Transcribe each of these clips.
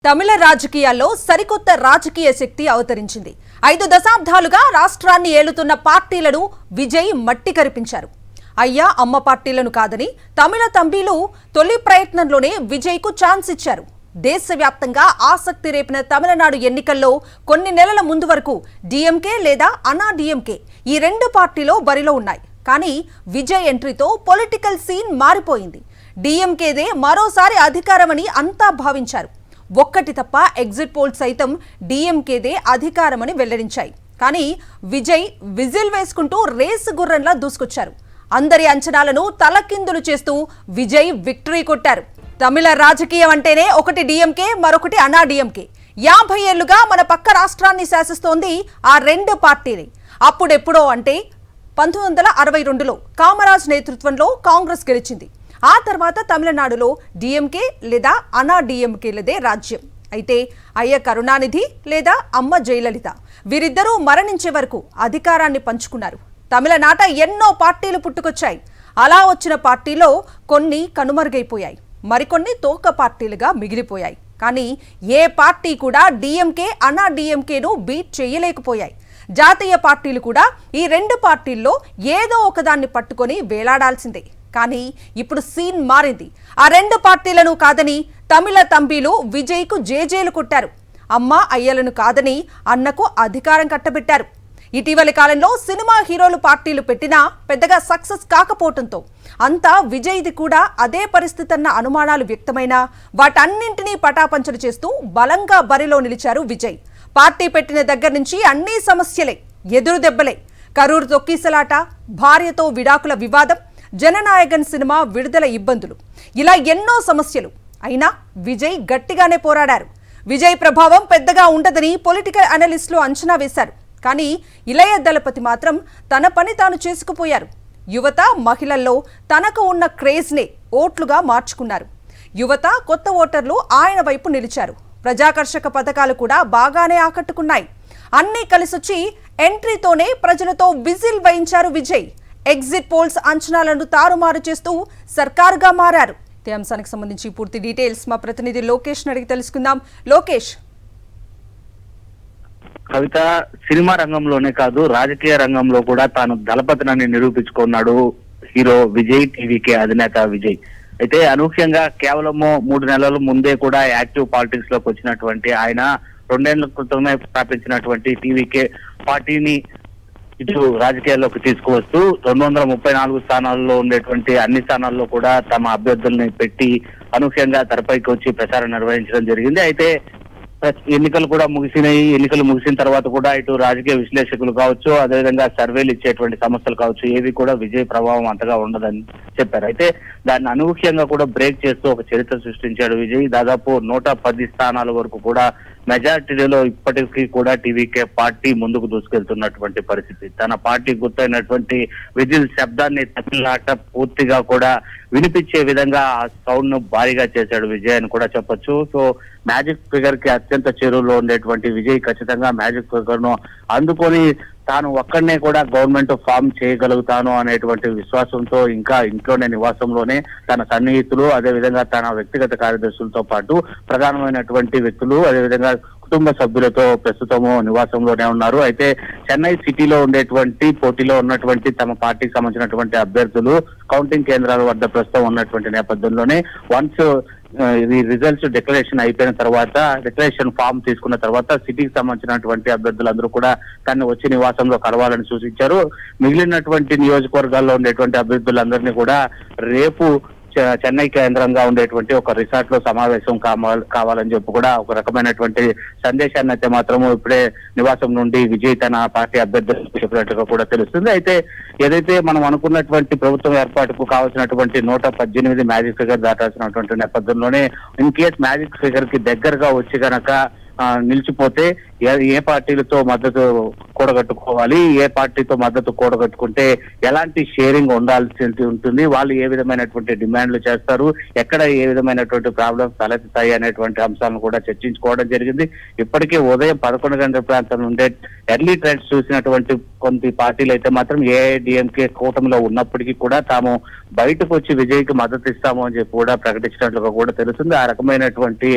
తమిళ రాజకీయాల్లో సరికొత్త రాజకీయ శక్తి అవతరించింది. 5 దశాబ్దాలుగా రాష్ట్రాన్ని ఏలుతున్న పార్టీలను విజయ్ మట్టి కరిపించారు. అయ్యా అమ్మ పార్టీలను కాదని తమిళ తంబీలు తొలి ప్రయత్నంలోనే విజయ్కు ఛాన్స్ ఇచ్చారు. దేశవ్యాప్తంగా ఆసక్తి రేపిన తమిళనాడు ఎన్నికల్లో కొన్ని నెలల ముందు వరకు డిఎంకే లేదా అన్నా డిఎంకే ఈ రెండు పార్టీలు బరిలో ఉన్నాయి. కానీ విజయ్ ఎంట్రీతో పొలిటికల్ సీన్ మారిపోయింది. డిఎంకేదే మరోసారి అధికారమని అంతా భావించారు. ఒక్కటి తప్ప ఎగ్జిట్ పోల్ సైతం డిఎంకేదే అధికారమని వెల్లడించాయి. కానీ విజయ్ విజిల్ వేసుకుంటూ రేసు గుర్రంలా దూసుకొచ్చారు. అందరి అంచనాలను తలకిందులు చేస్తూ విజయ్ విక్టరీ కొట్టారు. తమిళ రాజకీయం అంటేనే ఒకటి డిఎంకే, మరొకటి అన్నా డిఎంకే. 50 ఏళ్లుగా మన పక్క రాష్ట్రాన్ని శాసిస్తోంది ఆ రెండు పార్టీలే. అప్పుడెప్పుడో అంటే 1962లో కామరాజ్ నేతృత్వంలో కాంగ్రెస్ గెలిచింది. ఆ తర్వాత తమిళనాడులో డిఎంకే లేదా అన్నా డిఎంకేలదే రాజ్యం. అయితే అయ్య కరుణానిధి లేదా అమ్మ జయలలిత వీరిద్దరూ మరణించే వరకు అధికారాన్ని పంచుకున్నారు. తమిళనాట ఎన్నో పార్టీలు పుట్టుకొచ్చాయి. అలా వచ్చిన పార్టీలో కొన్ని కనుమరుగైపోయాయి, మరికొన్ని తోక పార్టీలుగా మిగిలిపోయాయి. కానీ ఏ పార్టీ కూడా డిఎంకే అన్నా డిఎంకేను బీట్ చేయలేకపోయాయి. జాతీయ పార్టీలు కూడా ఈ రెండు పార్టీల్లో ఏదో ఒకదాన్ని పట్టుకొని వేలాడాల్సిందే. కానీ ఇప్పుడు సీన్ మారింది. ఆ రెండు పార్టీలను కాదని తమిళ తంబీలు విజయ్కు జేజేలు కొట్టారు. అమ్మ అయ్యలను కాదని అన్నకు అధికారం కట్టబెట్టారు. ఇటీవలి కాలంలో సినిమా హీరోలు పార్టీలు పెట్టినా పెద్దగా సక్సెస్ కాకపోవడంతో అంతా విజయ్ది కూడా అదే పరిస్థితి అన్న అనుమానాలు వ్యక్తమైనా వాటన్నింటినీ పటాపంచలు చేస్తూ బలంగా బరిలో నిలిచారు విజయ్. పార్టీ పెట్టిన దగ్గర నుంచి అన్ని సమస్యలే, ఎదురు దెబ్బలే. కరూరు తొక్కీసలాట, భార్యతో విడాకుల వివాదం, జననాయకన్ సినిమా విడుదల ఇబ్బందులు, ఇలా ఎన్నో సమస్యలు. అయినా విజయ్ గట్టిగానే పోరాడారు. విజయ్ ప్రభావం పెద్దగా ఉండదని పొలిటికల్ అనలిస్టులు అంచనా వేశారు. కానీ ఇళయ దళపతి మాత్రం తన పని తాను చేసుకుపోయారు. యువత, మహిళల్లో తనకు ఉన్న క్రేజ్నే ఓట్లుగా మార్చుకున్నారు. యువత, కొత్త ఓటర్లు ఆయన వైపు నిలిచారు. ప్రజాకర్షక పథకాలు కూడా బాగానే ఆకట్టుకున్నాయి. అన్నీ కలిసొచ్చి ఎంట్రీతోనే ప్రజలతో విజిల్ వేయించారు విజయ్. ఎగ్జిట్ పోల్స్ అంచనాలను తారుమారు చేస్తూ సర్కారుగా మారారు. ఈ అంశానికి సంబంధించి పూర్తి డీటెయిల్స్ మా ప్రతినిధి లోకేష్ అడిగి తెలుసుకుందాం. లోకేష్, కవిత సినిమా రంగంలోనే కాదు రాజకీయ రంగంలో కూడా తాను దళపతిని నిరూపించుకున్నాడు హీరో విజయ్, టీవీకే అధినేత విజయ్. అయితే అనూహ్యంగా కేవలము 3 నెలల ముందే కూడా యాక్టివ్ పాలిటిక్స్ లోకి వచ్చినటువంటి ఆయన 2 ఏళ్ల క్రితమే స్థాపించినటువంటి టీవీకే పార్టీని ఇటు రాజకీయాల్లోకి తీసుకువస్తూ 234 స్థానాల్లో ఉండేటువంటి అన్ని స్థానాల్లో కూడా తమ అభ్యర్థుల్ని పెట్టి అనూహ్యంగా తెరపైకి వచ్చి ప్రచారం నిర్వహించడం జరిగింది. అయితే ఎన్నికలు కూడా ముగిసినాయి. ఎన్నికలు ముగిసిన తర్వాత కూడా ఇటు రాజకీయ విశ్లేషకులు కావచ్చు, అదేవిధంగా సర్వేలు ఇచ్చేటువంటి సంస్థలు కావచ్చు, ఏవి కూడా విజయ్ ప్రభావం అంతగా ఉండదని చెప్పారు. అయితే దాన్ని అనూహ్యంగా కూడా బ్రేక్ చేస్తూ ఒక చరిత్ర సృష్టించాడు విజయ్. దాదాపు 110 స్థానాల వరకు కూడా మెజార్టీలో ఇప్పటికీ కూడా టీవీకే పార్టీ ముందుకు దూసుకెళ్తున్నటువంటి పరిస్థితి. తన పార్టీ గుర్తైనటువంటి విజిల్ శబ్దాన్ని తమిళనాట పూర్తిగా కూడా వినిపించే విధంగా ఆ సౌండ్ ను భారీగా చేశాడు విజయ్ అని కూడా చెప్పొచ్చు. సో మ్యాజిక్ ఫిగర్ కి అత్యంత చేరువలో ఉండేటువంటి విజయ్ ఖచ్చితంగా మ్యాజిక్ ఫిగర్ ను అందుకొని తాను ఒక్కడనే కూడా గవర్నమెంట్ ఫామ్ చేయగలుగుతాను అనేటువంటి విశ్వాసంతో ఇంకా ఇంట్లోనే నివాసంలోనే తన సన్నిహితులు, అదేవిధంగా తన వ్యక్తిగత కార్యదర్శులతో పాటు ప్రధానమైనటువంటి వ్యక్తులు, అదేవిధంగా కుటుంబ సభ్యులతో ప్రస్తుతము నివాసంలోనే ఉన్నారు. అయితే చెన్నై సిటీలో ఉండేటువంటి పోటీలో ఉన్నటువంటి తమ పార్టీకి సంబంధించినటువంటి అభ్యర్థులు కౌంటింగ్ కేంద్రాల వద్ద ప్రస్తుతం ఉన్నటువంటి నేపథ్యంలోనే వన్స్ ఇది రిజల్ట్స్ డిక్లరేషన్ అయిపోయిన తర్వాత, డిక్లరేషన్ ఫామ్ తీసుకున్న తర్వాత సిటీకి సంబంధించినటువంటి అభ్యర్థులందరూ కూడా తను వచ్చి నివాసంలో కలవాలని సూచించారు. మిగిలినటువంటి నియోజకవర్గాల్లో ఉండేటువంటి అభ్యర్థులందరినీ కూడా రేపు చెన్నై కేంద్రంగా ఉండేటువంటి ఒక రిసార్ట్ లో సమావేశం కావాలని చెప్పి కూడా ఒక రకమైనటువంటి సందేశాన్ని అయితే మాత్రము ఇప్పుడే నివాసం నుండి విజయ్ తన పార్టీ అభ్యర్థులకు చెప్పినట్టుగా కూడా తెలుస్తుంది. అయితే ఏదైతే మనం అనుకున్నటువంటి ప్రభుత్వం ఏర్పాటుకు కావాల్సినటువంటి 118 మ్యాజిక్ ఫిగర్ దాటాల్సినటువంటి నేపథ్యంలోనే ఇన్ కేస్ మ్యాజిక్ ఫిగర్ కి దగ్గరగా వచ్చి గనక నిలిచిపోతే ఏ పార్టీలతో మద్దతు కూడగట్టుకోవాలి, ఏ పార్టీతో మద్దతు కూడగట్టుకుంటే ఎలాంటి షేరింగ్ ఉండాల్సి ఉంటుంది, వాళ్ళు ఏ విధమైనటువంటి డిమాండ్లు చేస్తారు, ఎక్కడ ఏ విధమైనటువంటి ప్రాబ్లమ్స్ తలెత్తుతాయి అనేటువంటి అంశాలను కూడా చర్చించుకోవడం జరిగింది. ఇప్పటికే ఉదయం 11 గంటల ప్రాంతం నుండే ఎర్లీ ట్రెండ్స్ చూసినటువంటి కొన్ని పార్టీలు అయితే మాత్రం ఏఐడిఎంకే కూటమిలో ఉన్నప్పటికీ కూడా తాము బయటకు వచ్చి విజయ్కి మద్దతు ఇస్తాము అని చెప్పి కూడా ప్రకటించినట్లుగా కూడా తెలుస్తుంది. ఆ రకమైనటువంటి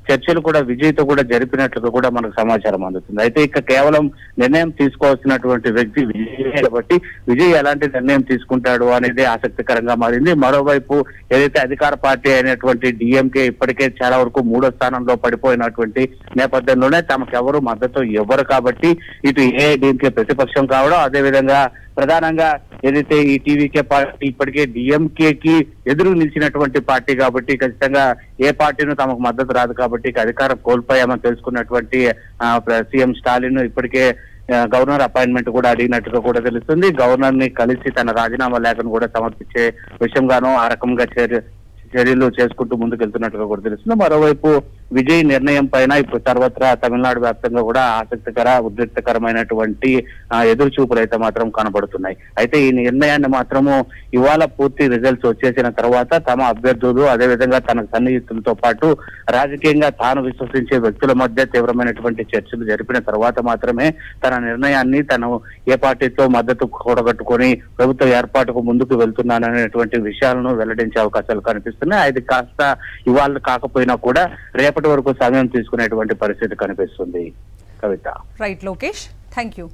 చర్చలు కూడా విజయ్తో కూడా జరిపినట్లుగా కూడా మనకు సమాచారం అందుతుంది. అయితే ఇక కేవలం నిర్ణయం తీసుకోవాల్సినటువంటి వ్యక్తి విజయ్ కాబట్టి విజయ్ ఎలాంటి నిర్ణయం తీసుకుంటాడు అనేది ఆసక్తికరంగా మారింది. మరోవైపు ఏదైతే అధికార పార్టీ అయినటువంటి డిఎంకే ఇప్పటికే చాలా వరకు 3వ స్థానంలో పడిపోయినటువంటి నేపథ్యంలోనే తమకు ఎవరు మద్దతు ఇవ్వరు కాబట్టి ఇటు ఏఐడిఎంకే ప్రతిపక్షం కావడం, అదేవిధంగా ప్రధానంగా ఏదైతే ఈ టీవీకే పార్టీ ఇప్పటికే డిఎంకేకి ఎదురు నిలిచినటువంటి పార్టీ కాబట్టి ఖచ్చితంగా ఏ పార్టీను తమకు మద్దతు రాదు కాబట్టి అధికారం కోల్పోయామని తెలుసుకున్నటువంటి సీఎం స్టాలిన్ ఇప్పటికే గవర్నర్ అపాయింట్మెంట్ కూడా అడిగినట్టుగా కూడా తెలుస్తుంది. గవర్నర్ ని కలిసి తన రాజీనామా లేఖను కూడా సమర్పించే విషయంగానూ ఆ రకంగా చర్యలు చేసుకుంటూ ముందుకెళ్తున్నట్టుగా కూడా తెలుస్తుంది. మరోవైపు విజయ్ నిర్ణయం పైన ఇప్పుడు సర్వత్రా తమిళనాడు వ్యాప్తంగా కూడా ఉద్రిక్తకరమైనటువంటి ఎదురు చూపులు అయితే మాత్రం కనబడుతున్నాయి. అయితే ఈ నిర్ణయాన్ని మాత్రము ఇవాళ పూర్తి రిజల్ట్స్ వచ్చేసిన తర్వాత తమ అభ్యర్థులు అదేవిధంగా తన సన్నిహితులతో పాటు రాజకీయంగా తాను విశ్వసించే వ్యక్తుల మధ్య తీవ్రమైనటువంటి చర్చలు జరిపిన తర్వాత మాత్రమే తన నిర్ణయాన్ని తను ఏ పార్టీతో మద్దతు కూడగట్టుకొని ప్రభుత్వ ఏర్పాటుకు ముందుకు వెళ్తున్నాననేటువంటి విషయాలను వెల్లడించే అవకాశాలు కనిపిస్తున్నాయి. అది కాస్త ఇవాళ కాకపోయినా కూడా రేపటి వరకు సమయం తీసుకునేటువంటి పరిస్థితి కనిపిస్తుంది. Kavita. Right Lokesh, thank you.